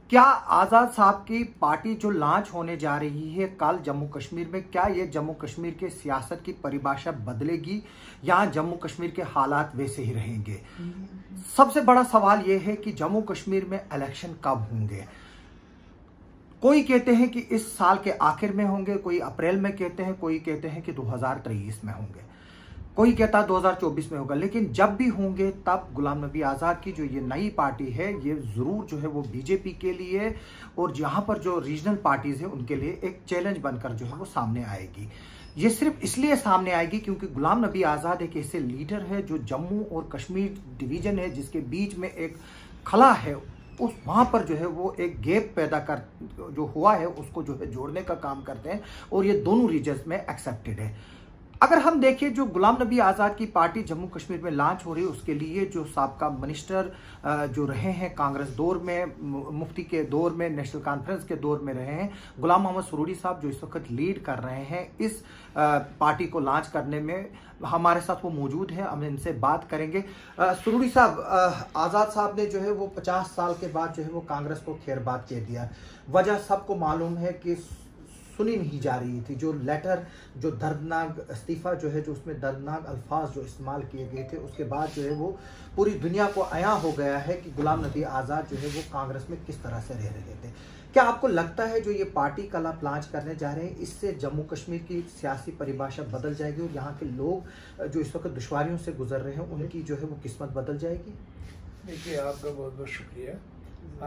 क्या आज़ाद साहब की पार्टी जो लॉन्च होने जा रही है कल जम्मू कश्मीर में, क्या ये जम्मू कश्मीर के सियासत की परिभाषा बदलेगी या जम्मू कश्मीर के हालात वैसे ही रहेंगे? सबसे बड़ा सवाल यह है कि जम्मू कश्मीर में इलेक्शन कब होंगे। कोई कहते हैं कि इस साल के आखिर में होंगे, कोई अप्रैल में कहते हैं, कोई कहते हैं कि 2023 में होंगे, कोई कहता है 2024 में होगा। लेकिन जब भी होंगे तब गुलाम नबी आज़ाद की जो ये नई पार्टी है ये ज़रूर जो है वो बीजेपी के लिए और यहाँ पर जो रीजनल पार्टीज है उनके लिए एक चैलेंज बनकर जो है वो सामने आएगी। ये सिर्फ इसलिए सामने आएगी क्योंकि गुलाम नबी आज़ाद एक ऐसे लीडर है जो जम्मू और कश्मीर डिवीजन है जिसके बीच में एक खला है, उस वहाँ पर जो है वो एक गैप पैदा कर जो हुआ है उसको जो है जोड़ने का काम करते हैं और ये दोनों रीजन्स में एक्सेप्टेड है। अगर हम देखें जो गुलाम नबी आज़ाद की पार्टी जम्मू कश्मीर में लॉन्च हो रही है उसके लिए जो साबका मिनिस्टर जो रहे हैं कांग्रेस दौर में, मुफ्ती के दौर में, नेशनल कॉन्फ्रेंस के दौर में रहे हैं, गुलाम मोहम्मद सरूरी साहब जो इस वक्त लीड कर रहे हैं इस पार्टी को लॉन्च करने में, हमारे साथ वो मौजूद है, हम इनसे बात करेंगे। सरूरी साहब, आज़ाद साहब ने जो है वो 50 साल के बाद जो है वो कांग्रेस को खैरबाद कह दिया। वजह सबको मालूम है कि सुनी नहीं जा रही थी। जो लेटर, जो दर्दनाक इस्तीफ़ा जो है, जो उसमें दर्दनाक अल्फाज जो इस्तेमाल किए गए थे, उसके बाद जो है वो पूरी दुनिया को आया हो गया है कि गुलाम नबी आज़ाद जो है वो कांग्रेस में किस तरह से रह रहे थे। क्या आपको लगता है जो ये पार्टी कल आप लॉन्च करने जा रहे हैं इससे जम्मू कश्मीर की सियासी परिभाषा बदल जाएगी और यहाँ के लोग जो इस वक्त दुश्वारियों से गुजर रहे हैं उनकी जो है वो किस्मत बदल जाएगी? देखिए, आपका बहुत बहुत शुक्रिया।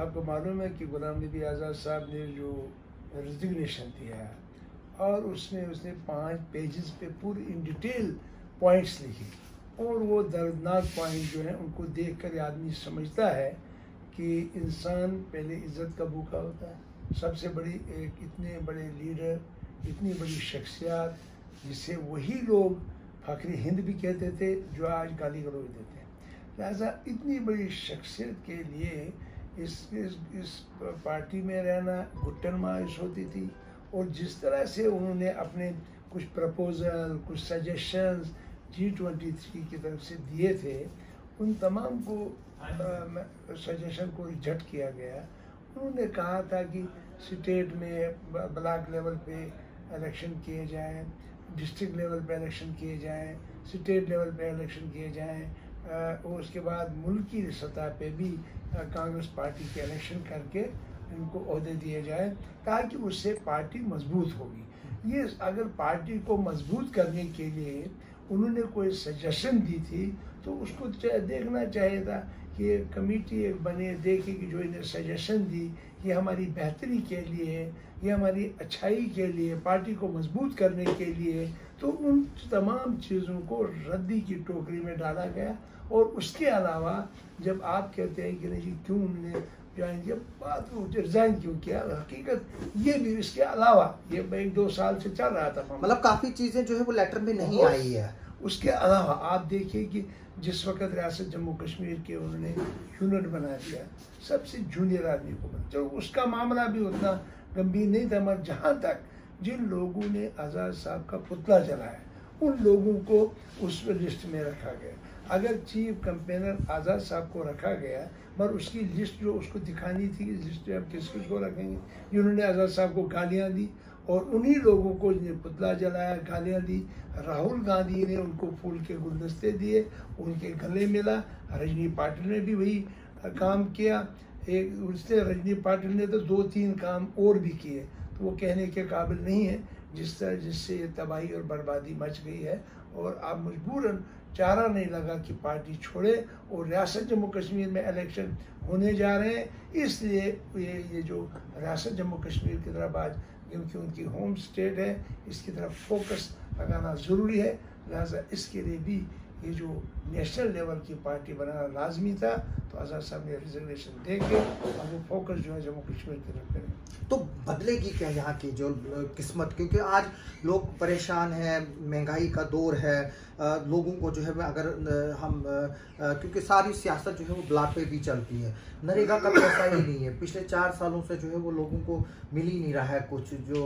आपको मालूम है कि गुलाम नबी आज़ाद साहब ने जो रेजिग्नेशन दिया और उसने 5 पेजेस पे पूरी इन डिटेल पॉइंट्स लिखी और वो दर्दनाक पॉइंट जो है उनको देखकर आदमी समझता है कि इंसान पहले इज्जत का भूखा होता है। सबसे बड़ी एक इतने बड़े लीडर, इतनी बड़ी शख्सियत जिसे वही लोग फखरे हिंद भी कहते थे जो आज गाली गलौज देते हैं, लिहाजा इतनी बड़ी शख्सियत के लिए इस पार्टी में रहना घुटन मारिश होती थी। और जिस तरह से उन्होंने अपने कुछ प्रपोजल, कुछ सजेशंस G23 की तरफ से दिए थे, उन तमाम को सजेशन को रिजेक्ट किया गया। उन्होंने कहा था कि स्टेट में ब्लॉक लेवल पे इलेक्शन किए जाएं, डिस्ट्रिक्ट लेवल पे इलेक्शन किए जाएं, स्टेट लेवल पे इलेक्शन किए जाएं और उसके बाद मुल्की सतह पे भी कांग्रेस पार्टी के इलेक्शन करके इनको ओहदे दिए जाए ताकि उससे पार्टी मजबूत होगी। ये अगर पार्टी को मजबूत करने के लिए उन्होंने कोई सजेशन दी थी तो उसको देखना चाहिए था कि कमेटी एक बने, देखे कि जो इन्हें सजेशन दी ये हमारी बेहतरी के लिए, ये हमारी अच्छाई के लिए, पार्टी को मजबूत करने के लिए, तो उन तमाम चीज़ों को रद्दी की टोकरी में डाला गया। और उसके अलावा जब आप कहते हैं कि नहीं क्यों उन्होंने ज्वाइन किया, बात वो रिजाइन क्यों किया, हकीकत ये भी इसके अलावा ये 1-2 साल से चल रहा था, मतलब काफ़ी चीज़ें जो है वो लेटर में नहीं आई है। उसके अलावा आप देखिए कि जिस वक्त रियासत जम्मू कश्मीर के उन्होंने यूनिट बना दिया, सबसे जूनियर आदमी को बना, चलो उसका मामला भी उतना गंभीर नहीं था, मगर जहाँ तक जिन लोगों ने आज़ाद साहब का पुतला जलाया उन लोगों को उस लिस्ट में रखा गया। अगर चीफ कंपेनर आज़ाद साहब को रखा गया मगर उसकी लिस्ट जो उसको दिखानी थी, लिस्ट में अब किसको रखेंगे, जिन्होंने आज़ाद साहब को गालियाँ दी और उन्हीं लोगों को जिन्हें पुतला जलाया, गालियाँ दी। राहुल गांधी ने उनको फूल के गुलदस्ते दिए, उनके गले मिला। रजनी पाटिल ने भी वही काम किया। एक उसने रजनी पाटिल ने तो 2-3 काम और भी किए, तो वो कहने के काबिल नहीं है जिस तरह जिससे ये तबाही और बर्बादी मच गई है। और अब मजबूरन चारा नहीं लगा कि पार्टी छोड़े और रियासत जम्मू कश्मीर में इलेक्शन होने जा रहे हैं, इसलिए ये जो रियासत जम्मू कश्मीर की तरफ आज क्योंकि उनकी होम स्टेट है इसकी तरफ फोकस लगाना ज़रूरी है। लिहाजा इसके लिए भी ये जो नेशनल लेवल की पार्टी बनाना लाजमी था, तो आज़ाद साहब ने रिजर्वेशन दे के और वो फोकस जो है जम्मू कश्मीर की तरफ करें। तो बदलेगी क्या यहाँ की जो किस्मत, क्योंकि आज लोग परेशान हैं, महंगाई का दौर है, लोगों को जो है अगर हम क्योंकि सारी सियासत जो है वो ब्लॉक पे भी चलती है, नरेगा का पैसा ही नहीं है, पिछले 4 सालों से जो है वो लोगों को मिल ही नहीं रहा है, कुछ जो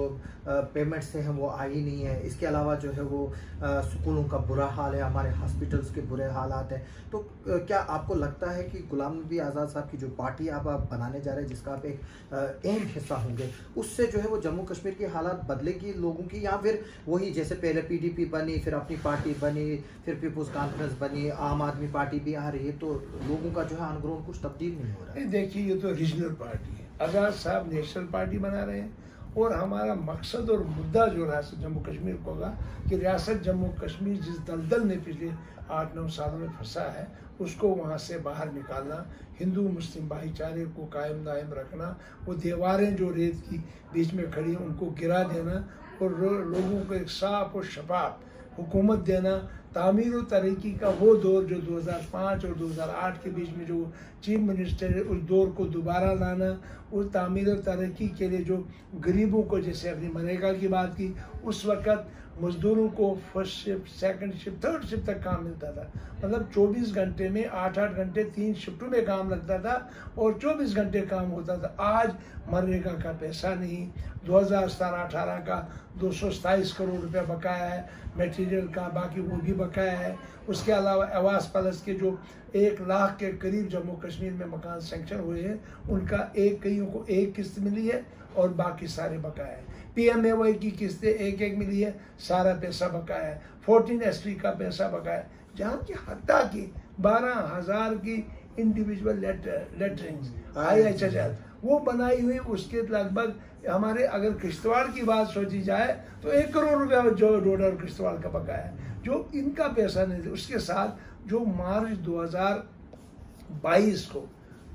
पेमेंट्स हैं वो आ ही नहीं है। इसके अलावा जो है वो स्कूलों का बुरा हाल है, हमारे हॉस्पिटल्स के बुरे हालात हैं। तो क्या आपको लगता है कि गुलाम नबी आज़ाद साहब की जो पार्टी आप बनाने जा रहे हैं, जिसका आप एक अहम हिस्सा होंगे, उससे जो है वो जम्मू कश्मीर की हालात बदलेगी लोगों की, या फिर वही जैसे पहले PDP बनी, फिर अपनी पार्टी बनी, फिर पीपुल्स कॉन्फ्रेंस बनी, आम आदमी पार्टी भी आ रही है, तो लोगों का जो है अनग्रोन कुछ तब्दील नहीं हो रहा है? देखिए, ये तो रीजनल पार्टी है। आज़ाद साहब नेशनल पार्टी बना रहे हैं, और हमारा मकसद और मुद्दा जो रियासत जम्मू कश्मीर को होगा कि रियासत जम्मू कश्मीर जिस दलदल में पिछले 8-9 सालों में फंसा है, उसको वहाँ से बाहर निकालना, हिंदू मुस्लिम भाईचारे को कायम दायम रखना, वो दीवारें जो रेत की बीच में खड़ी हैं उनको गिरा देना, और लोगों को एक साफ और शफाफ हुकूमत देना, तामीर और तरक्की का वो दौर जो 2005 और 2008 के बीच में जो चीफ मिनिस्टर है, उस दौर को दोबारा लाना, उस तामीर और तरक्की के लिए जो गरीबों को, जैसे अपनी मनरेगा की बात की, उस वक़्त मजदूरों को first shift, second shift, third shift तक काम मिलता था। मतलब 24 घंटे में 8-8 घंटे 3 शिफ्टों में काम लगता था और 24 घंटे काम होता था। आज मनरेगा का पैसा नहीं, 2017-18 का 227 करोड़ रुपया बकाया है, मटेरियल का बाकी वो भी बकाया है। उसके अलावा आवास प्लस के जो 1 लाख के करीब जम्मू कश्मीर में मकान सेंक्शन हुए हैं, उनका कईयों को 1 किस्त मिली है और बाकी सारे बकाया है। PMAY की किस्तें 1-1 मिली है, सारा पैसा बकाया है। 14 ST का पैसा बकाया है, जहाँ की हत्ता की 12,000 की इंडिविजुअल लेटरिंग्स IHL वो बनाई हुई, उसके लगभग हमारे अगर किश्तवाड़ की बात सोची जाए तो 1 करोड़ रुपया जो डोडर किश्तवाड़ का बकाया है, जो इनका पैसा नहीं। उसके साथ जो मार्च 2022 को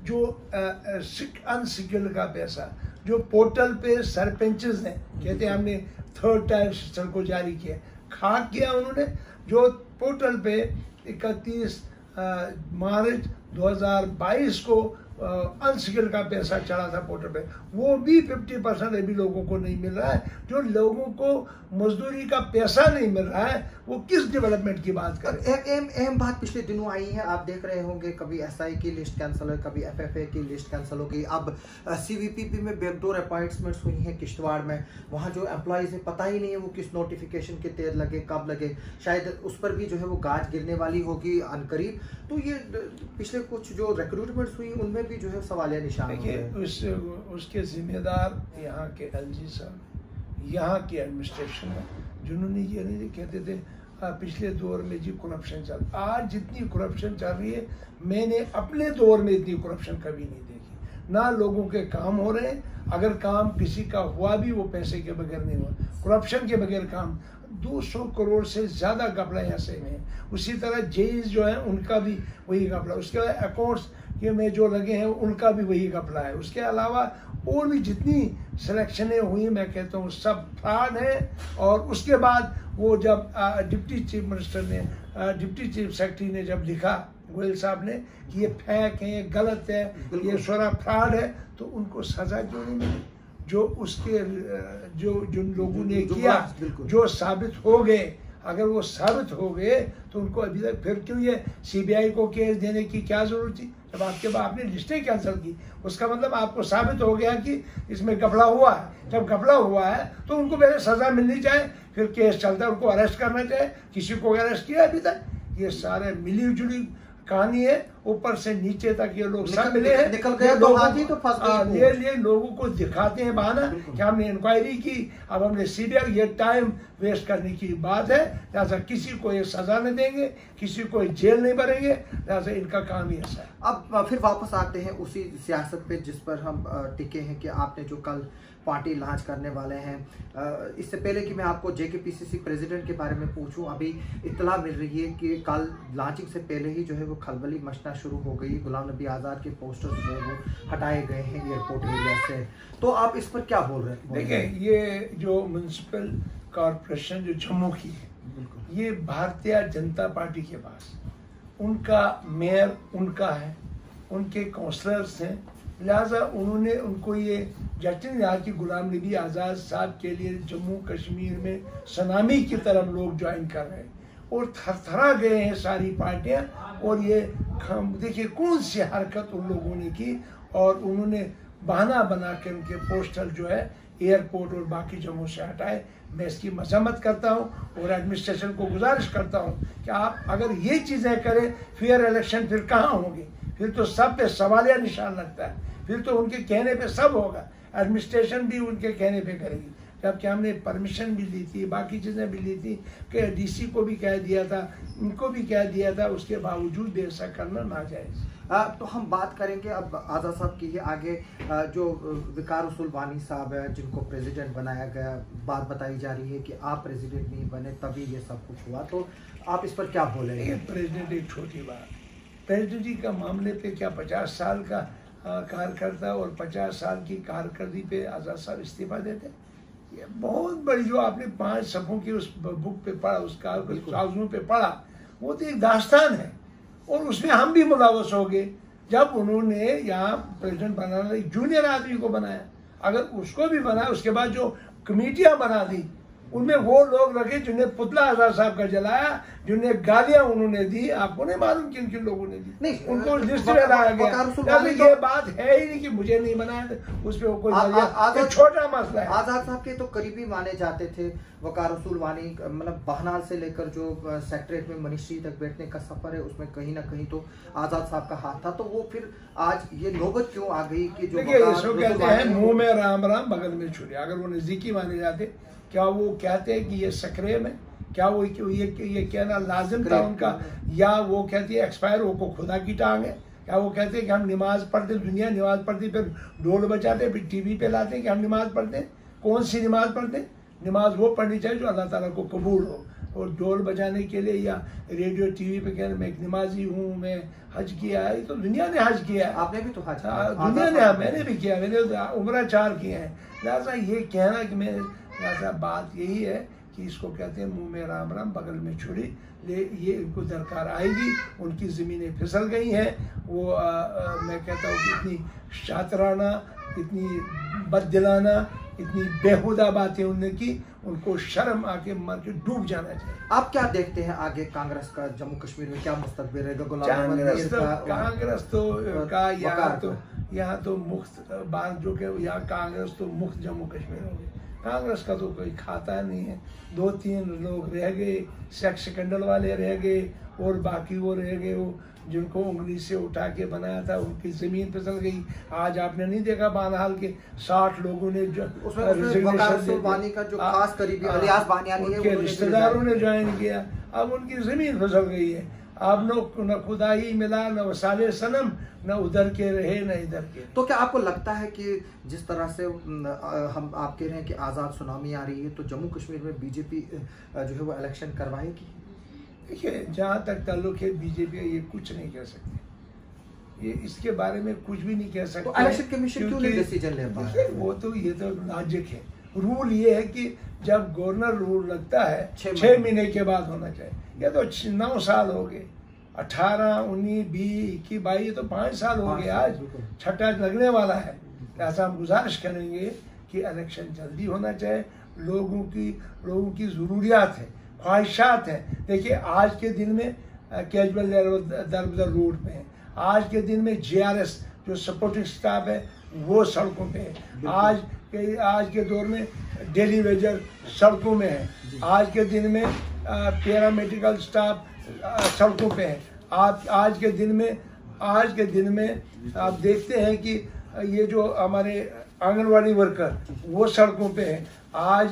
जो अनसिक्योर्ड का पैसा जो पोर्टल पे सरपंचेस ने कहते हैं हमने 3rd टाइम सिस्टम को जारी किया, खाक किया उन्होंने, जो पोर्टल पे 31 मार्च 2022 को अनसिक्योर्ड का पैसा चढ़ा था पोर्टल पे, वो भी 50% अभी लोगों को नहीं मिल रहा है। जो लोगों को मजदूरी का पैसा नहीं मिल रहा है, वो किस डेवलपमेंट की बात कर रहे हैं? एक अहम बात पिछले दिनों आई है, आप देख रहे होंगे, कभी SI की लिस्ट कैंसिल हुई, कभी FFA की लिस्ट कैंसिल हो गई, अब CVPP में बैकडोर अपॉइंटमेंट्स हुई हैं किश्तवाड़ में। वहाँ जो एम्प्लॉयज़ है, पता ही नहीं है वो किस नोटिफिकेशन के तहत लगे, कब लगे, शायद उस पर भी जो है वो गाज गिरने वाली होगी अनकरीब। तो ये पिछले कुछ जो रिक्रूटमेंट्स हुई उनमें भी जो है सवालिया निशान हो देखिए, उसके जिम्मेदार यहाँ के LG साहब, यहाँ की एडमिनिस्ट्रेशन है, जिन्होंने ये नहीं कहते थे पिछले दौर में जी करप्शन चल, आज जितनी करप्शन चल रही है, मैंने अपने दौर में इतनी करप्शन कभी नहीं देखी। ना लोगों के काम हो रहे हैं, अगर काम किसी का हुआ भी वो पैसे के बगैर नहीं हुआ, करप्शन के बगैर काम। 200 करोड़ से ज़्यादा घपला ऐसे में है। उसी तरह जेईज जो है उनका भी वही घपला, उसके बाद अकाउंट्स के में जो लगे हैं उनका भी वही घपला है। उसके अलावा और भी जितनी सिलेक्शनें हुई, मैं कहता हूँ सब फ्रॉड है। और उसके बाद वो जब डिप्टी चीफ मिनिस्टर ने, डिप्टी चीफ सेक्रेटरी ने जब लिखा, गोयल साहब ने, कि ये फेक है, ये गलत है, ये सारा फ्रॉड है, तो उनको सजा क्यों नहीं मिली? जो उसके जिन लोगों ने किया, जो साबित हो गए, अगर वो साबित हो गए तो उनको अभी तक फिर क्यों ये CBI को केस देने की क्या जरूरत थी? जब आपके आपने लिस्टें कैंसिल की, उसका मतलब आपको साबित हो गया कि इसमें घपला हुआ है। जब घपला हुआ है तो उनको पहले सजा मिलनी चाहिए, फिर केस चलता है, उनको अरेस्ट करना चाहिए। किसी को अरेस्ट किया अभी तक? ये सारे मिली जुली कहानी है, ऊपर से नीचे तक ये लोग सब मिले हैं, निकल गए तो हाथी तो फंस गए। ये लोगों को दिखाते हैं बहाना कि हमने इंक्वायरी की, अब हमने CBI, ये टाइम वेस्ट करने की बात है। लिहाजा किसी को ये सजा नहीं देंगे, किसी को जेल नहीं भरेंगे, लिहाजा इनका काम ही ऐसा है। अब फिर वापस आते हैं उसी सियासत पे जिस पर हम टिके हैं कि आपने जो कल पार्टी लॉन्च करने वाले हैं। इससे पहले कि मैं आपको JKPCC प्रेसिडेंट के बारे में पूछूं, अभी इत्तला मिल रही है कि कल लॉन्चिंग से पहले ही जो है वो खलबली मचना शुरू हो गई, गुलाम नबी आज़ाद के पोस्टर्स जो है वो हटाए गए हैं एयरपोर्ट एरिया से। तो आप इस पर क्या बोल रहे हैं? देखिए, ये जो म्यूनसिपल कॉरपोरेशन जो जम्मू की है, ये भारतीय जनता पार्टी के पास, उनका मेयर उनका है, उनके काउंसलर्स हैं, लिहाजा उन्होंने उनको ये जश्न याद कि गुलाम नबी आज़ाद साहब के लिए जम्मू कश्मीर में सनामी की तरफ लोग ज्वाइन कर रहे हैं और थरथरा गए हैं सारी पार्टियां। और ये देखिए कौन सी हरकत उन लोगों ने की, और उन्होंने बहाना बना के उनके पोस्टल जो है एयरपोर्ट और बाकी जगहों से हटाए। मैं इसकी मजम्मत करता हूँ और एडमिनिस्ट्रेशन को गुजारिश करता हूँ कि आप अगर ये चीज़ें करें, फेयर इलेक्शन फिर कहाँ होंगे? फिर तो सब पे सवालिया निशान लगता है, फिर तो उनके कहने पे सब होगा, एडमिनिस्ट्रेशन भी उनके कहने पे करेगी। जबकि हमने परमिशन भी ली थी, बाकी चीज़ें भी ली थी, कि डीसी को भी कह दिया था, उनको भी कह दिया था, उसके बावजूद भी ऐसा करना नाजायज़। तो हम बात करेंगे अब आज़ाद साहब की ही आगे। जो वकार रसूल वानी साहब है जिनको प्रेसिडेंट बनाया गया, बात बताई जा रही है कि आप प्रेसिडेंट नहीं बने तभी ये सब कुछ हुआ, तो आप इस पर क्या बोलेंगे? प्रेसिडेंट एक छोटी बात, प्रेसिडेंसी का मामले पे क्या 50 साल का कार्यकर्ता और 50 साल की कारकर्दगी पे आज़ाद साहब इस्तीफा देते? ये बहुत बड़ी, जो आपने 5 सफ़ों की उस बुक पे पढ़ा, उस कागजों पे पढ़ा, वो तो एक दास्तान है और उसमें हम भी मुलव्वस हो गए। जब उन्होंने यहाँ प्रेसिडेंट बनाना एक जूनियर आदमी को बनाया, अगर उसको भी बनाया, उसके बाद जो कमेटियाँ बना दी उनमें वो लोग रखे जिन्हें पुतला आज़ाद साहब का जलाया, जिन्हें गालियां उन्होंने दी, आपको नहीं मालूम किन किन लोगों ने दी, नहीं उनको लिस्ट में लाया गया। ये बात है ही नहीं कि मुझे नहीं बनाया, उस पर कोई छोटा मसला है। आज़ाद साहब के तो करीबी माने जाते थे वकार रसूल वानी, मतलब बहनाल से लेकर जो सेक्रेटरीट में मिनिस्ट्री तक बैठने का सफर है उसमें कहीं ना कहीं तो आज़ाद साहब का हाथ था। तो वो फिर आज ये नौबत क्यों आ गई कि जो कहते हैं मुंह में राम राम बगल में छुरी, अगर वो नजदीकी माने जाते, क्या वो कहते हैं कि ये सक्रिय में, क्या वो ये कहना लाजिम था उनका, या वो कहती है एक्सपायर हो को खुदा की टांग है? क्या वो कहते हैं कि हम नमाज पढ़ते, दुनिया नमाज पढ़ती, फिर ढोल बजाते, फिर टीवी पे लाते हैं कि हम नमाज पढ़ते? कौन सी नमाज पढ़ते? नमाज वो पढ़नी चाहिए जो अल्लाह ताला को कबूल हो, और ढोल बजाने के लिए या रेडियो टीवी पे कहना मैं एक नमाजी हूँ, मैं हज किया है, तो दुनिया ने हज किया है। आपने भी तो हज, दुनिया ने, मैंने भी किया, मैंने उम्रा 4 किए हैं। लिहाजा ये कहना कि मैं, लिहाजा बात यही है कि इसको कहते हैं मुंह में राम राम बगल में छुरी, ये इनको दरकार आएगी। उनकी ज़मीनें फिसल गई हैं, वो मैं कहता हूँ कि इतनी शातराना, इतनी बददिलाना, इतनी बेहुदा बातें उन्होंने की, उनको शर्म आके मर के डूब जाना चाहिए। आप क्या देखते हैं आगे कांग्रेस का जम्मू कश्मीर में क्या मुस्तकबिल रहेगा? कांग्रेस तो का यहाँ तो मुफ्त बात, जो कि यहाँ कांग्रेस तो मुफ्त जम्मू कश्मीर हो गई। कांग्रेस का तो कोई खाता नहीं है, 2-3 लोग रह गए, सेक्स स्कैंडल वाले रह गए, और बाकी वो रह गए वो जिनको उंगली से उठा के बनाया था, उनकी जमीन फिसल गई। आज आपने नहीं देखा बानहाल के 60 लोगों ने जो रिश्तेदारों ने ज्वाइन किया, अब उनकी जमीन फिसल गई है। अब न खुदा ही मिला, न वसाले सनम, न उधर के रहे न इधर के। तो क्या आपको लगता है कि जिस तरह से हम आप कह रहे हैं कि आज़ाद सुनामी आ रही है, तो जम्मू कश्मीर में बीजेपी जो है वो इलेक्शन करवाएगी? देखिए, जहाँ तक ताल्लुक है बीजेपी, ये कुछ नहीं कह सकती, ये इसके बारे में कुछ भी नहीं कह सकते। तो इलेक्शन कमीशन क्यों नहीं डिसीजन ले पा रहा है? वो तो ये तो लॉजिक है। रूल ये है कि जब गवर्नर रूल लगता है 6 महीने के बाद होना चाहिए। ये तो 9 साल हो गए, 18, 19, 20, 21, 22, ये तो 5 साल हो गए, आज 6ठा लगने वाला है। ऐसा हम गुजारिश करेंगे कि इलेक्शन जल्दी होना चाहिए। लोगों की ज़रूरियात है, ख्वाहिशात हैं। देखिए, आज के दिन में कैजुअल दर रोड पे है, आज के दिन में GRS जो सपोर्टिंग स्टाफ है वो सड़कों पे है, आज के दौर में डेली वेजर सड़कों में है, आज के दिन में पैरामेडिकल स्टाफ सड़कों पे है। आज के दिन में आप देखते हैं कि ये जो हमारे आंगनवाड़ी वर्कर वो सड़कों पे है, आज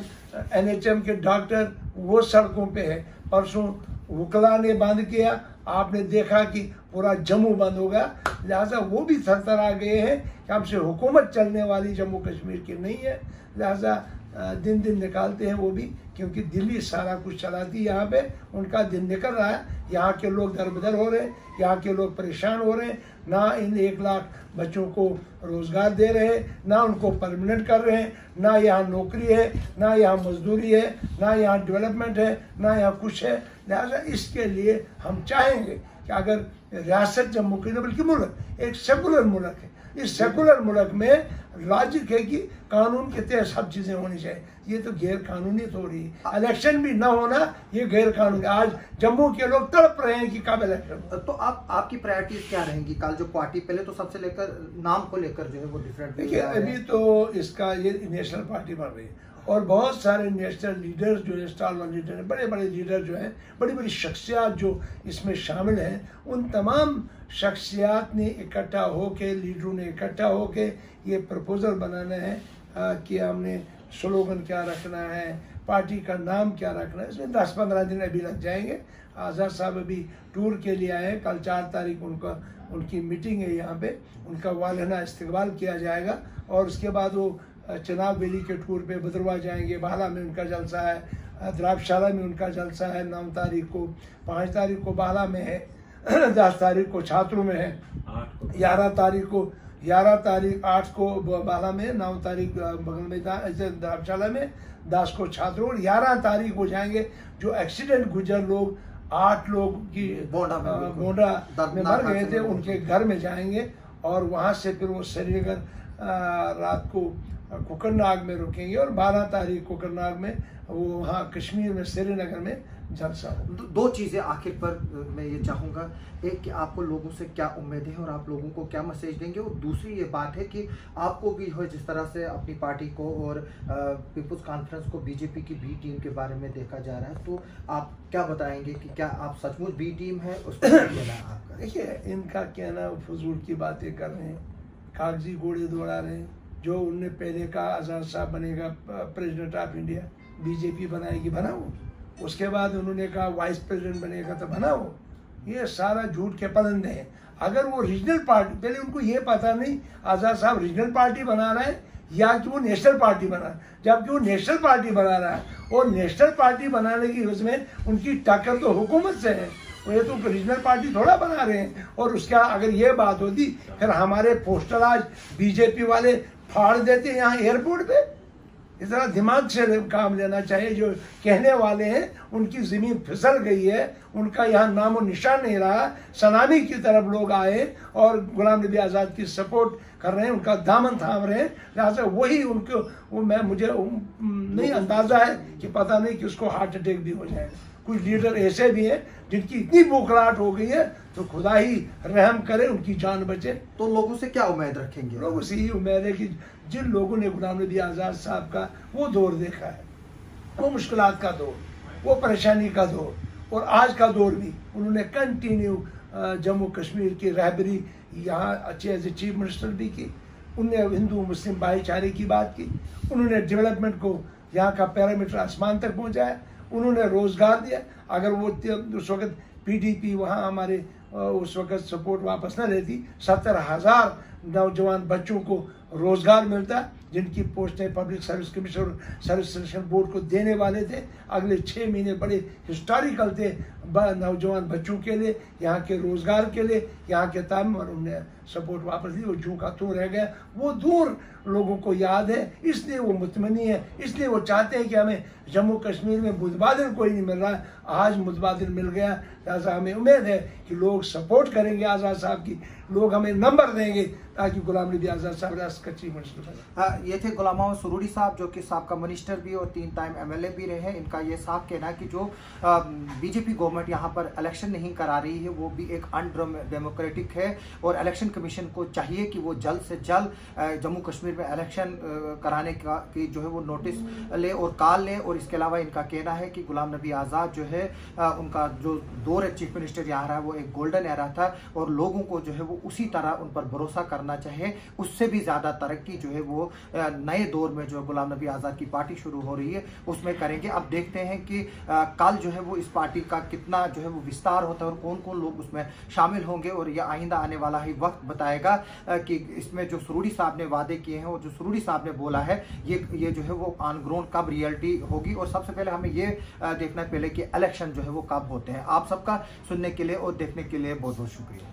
NHM के डॉक्टर वो सड़कों पे है। परसों वकला ने बंद किया, आपने देखा कि पूरा जम्मू बंद हो गया। लिहाजा वो भी थरथरा गए हैं कि हमसे हुकूमत चलने वाली जम्मू कश्मीर की नहीं है। लिहाजा दिन निकालते हैं वो भी, क्योंकि दिल्ली सारा कुछ चलाती है, यहाँ पे उनका दिन निकल रहा है। यहाँ के लोग दरबदर हो रहे हैं, यहाँ के लोग परेशान हो रहे हैं। ना इन 1 लाख बच्चों को रोज़गार दे रहे हैं, ना उनको परमानेंट कर रहे हैं, ना यहाँ नौकरी है, ना यहाँ मजदूरी है, ना यहाँ डेवलपमेंट है, ना यहाँ कुछ है। लिहाजा इसके लिए हम चाहेंगे कि अगर रियासत जम्मू कश्मीर, बल्कि मुल्क एक सेकुलर मुल्क है, इस सेकुलर मुल्क में लॉजिक है कि कानून के तहत सब चीजें होनी चाहिए। ये तो गैर कानूनी तो हो रही है। इलेक्शन भी ना होना ये गैर कानूनी। आज जम्मू के लोग तड़प रहे हैं कि कब इलेक्शन। तो आपकी प्रायोरिटीज क्या रहेंगी कल जो पार्टी, पहले तो सबसे लेकर नाम को लेकर जो है वो डिफरेंट। देखिए अभी तो इसका ये नेशनल पार्टी बन रही है और बहुत सारे नेशनल लीडर्स जो है, स्टार लीडर हैं, बड़े बड़े लीडर जो हैं, बड़ी बड़ी शख्सियात जो इसमें शामिल हैं, उन तमाम शख्सियात ने इकट्ठा होके, लीडरों ने इकट्ठा होके ये प्रपोजल बनाना है कि हमने स्लोगन क्या रखना है, पार्टी का नाम क्या रखना है। इसमें 10-15 दिन अभी लग जाएंगे। आज़ाद साहब अभी टूर के लिए आए हैं। कल 4 तारीख उनकी मीटिंग है यहाँ पे। उनका वालियाना इस्तकबाल किया जाएगा और उसके बाद वो चिनाब वैली के टूर पे भद्रवाह जाएंगे। बाला में उनका जलसा है, द्राबशाला में उनका जलसा है 9 तारीख को, 5 तारीख को बाला में है, 10 तारीख को छात्रों में है, 11 तारीख 8 को बाला में, 9 तारीख बगल में द्राबशाला में, 10 को छात्रों, और 11 तारीख को जाएंगे जो एक्सीडेंट गुजर लोग 8 लोग की बोंडा में मर गए थे उनके घर में जाएंगे और वहाँ से फिर वो श्रीनगर रात को कोकरनाग में रुकेंगे और 12 तारीख कोकरनाग में वो वहाँ कश्मीर में श्रीनगर में जलसा हो। 2 चीज़ें आखिर पर मैं ये चाहूँगा, एक कि आपको लोगों से क्या उम्मीदें हैं और आप लोगों को क्या मैसेज देंगे, और दूसरी ये बात है कि आपको भी हो जिस तरह से अपनी पार्टी को और पीपुल्स कॉन्फ्रेंस को बीजेपी की बी टीम के बारे में देखा जा रहा है, तो आप क्या बताएंगे कि क्या आप सचमुच बी टीम है, उसको क्या कहना है आपका? देखिए इनका कहना फजूल की बातें कर रहे हैं, कागजी घोड़े दौड़ा रहे हैं। जो उनने पहले कहा आज़ाद साहब बनेगा प्रेसिडेंट ऑफ इंडिया, बीजेपी बनाएगी, बनाओ। उसके बाद उन्होंने कहा वाइस प्रेसिडेंट बनेगा तो बनाओ। ये सारा झूठ के पलंदे हैं। अगर वो रीजनल पार्टी, पहले उनको ये पता नहीं आज़ाद साहब रीजनल पार्टी बना रहे हैं या कि वो नेशनल पार्टी बना रहा है, जबकि वो नेशनल पार्टी बना रहा है और नेशनल पार्टी बनाने की उसमें उनकी टक्कर तो हुकूमत से है। ये तो रीजनल पार्टी थोड़ा बना रहे हैं। और उसका अगर ये बात होती फिर हमारे पोस्टर आज बीजेपी वाले फाड़ देते हैं यहाँ एयरपोर्ट पे। इस तरह दिमाग से काम लेना चाहिए। जो कहने वाले हैं उनकी ज़मीन फिसल गई है, उनका यहाँ नामो निशान नहीं रहा। सलामी की तरफ लोग आए और गुलाम नबी आज़ाद की सपोर्ट कर रहे हैं, उनका दामन थाम रहे हैं। लिहाजा वही उनको मुझे नहीं अंदाज़ा है कि पता नहीं कि उसको हार्ट अटैक भी हो जाएगा। कुछ लीडर ऐसे भी हैं जिनकी इतनी बुखलाहट हो गई है तो खुदा ही रहम करे, उनकी जान बचे। तो लोगों से क्या उम्मीद रखेंगे? लोगों से यही उम्मीद है कि जिन लोगों ने गुलाम नबी आज़ाद साहब का वो दौर देखा है, वो मुश्किलात का दौर, वो परेशानी का दौर और आज का दौर भी उन्होंने कंटिन्यू जम्मू कश्मीर की रहबरी यहाँ अच्छे एज ए चीफ मिनिस्टर भी की। उनने हिंदू मुस्लिम भाईचारे की बात की, उन्होंने डेवलपमेंट को यहाँ का पैरामीटर आसमान तक पहुँचाया, उन्होंने रोज़गार दिया। अगर वो उस वक्त पीडीपी वहाँ हमारे उस वक्त सपोर्ट वापस न लेती, 70,000 नौजवान बच्चों को रोज़गार मिलता जिनकी पोस्टें public service commission service selection board को देने वाले थे। अगले 6 महीने बड़े हिस्टोरिकल थे नौजवान बच्चों के लिए, यहाँ के रोज़गार के लिए, यहाँ के ताम, और उन्हें सपोर्ट वापस दी। वो जूं का तू रह गया। वो दूर लोगों को याद है, इसलिए वो मुतमनी है, इसलिए वो चाहते हैं कि हमें जम्मू कश्मीर में मुतबादिल कोई नहीं मिल रहा है, आज मुतबादिल मिल गया। लिहाजा हमें उम्मीद है कि लोग सपोर्ट करेंगे आज़ाद साहब की, लोग हमें नंबर देंगे ताकि गुलाम नबी आज़ाद साहब कच्ची मिनिस्टर बने। ये थे गुलाम मोहम्मद सुरूरी साहब, जो कि साबका मिनिस्टर भी और 3 टाइम एमएलए भी रहे हैं। इनका ये साफ कहना है कि जो बीजेपी गवर्नमेंट यहाँ पर इलेक्शन नहीं करा रही है वो भी एक अनडेमोक्रेटिक है और इलेक्शन कमीशन को चाहिए कि वो जल्द से जल्द जम्मू कश्मीर में इलेक्शन कराने का की जो है वो नोटिस ले और कॉल ले। और इसके अलावा इनका कहना है कि गुलाम नबी आज़ाद जो है उनका जो दौर चीफ मिनिस्टर यहाँ रहा वो एक गोल्डन एरा था और लोगों को जो है वो उसी तरह उन पर भरोसा करना चाहिए। उससे भी ज़्यादा तरक्की जो है वो नए दौर में जो गुलाम नबी आज़ाद की पार्टी शुरू हो रही है उसमें करेंगे। अब देखते हैं कि कल जो है वो इस पार्टी का कितना जो है वो विस्तार होता है और कौन कौन लोग उसमें शामिल होंगे और ये आइंदा आने वाला ही वक्त बताएगा कि इसमें जो सुरूरी साहब ने वादे किए हैं और जो सुरूरी साहब ने बोला है ये जो है वो ऑन ग्राउंड कब रियलिटी होगी। और सबसे पहले हमें ये देखना पहले कि इलेक्शन जो है वो कब होते हैं। आप सबका सुनने के लिए और देखने के लिए बहुत बहुत शुक्रिया।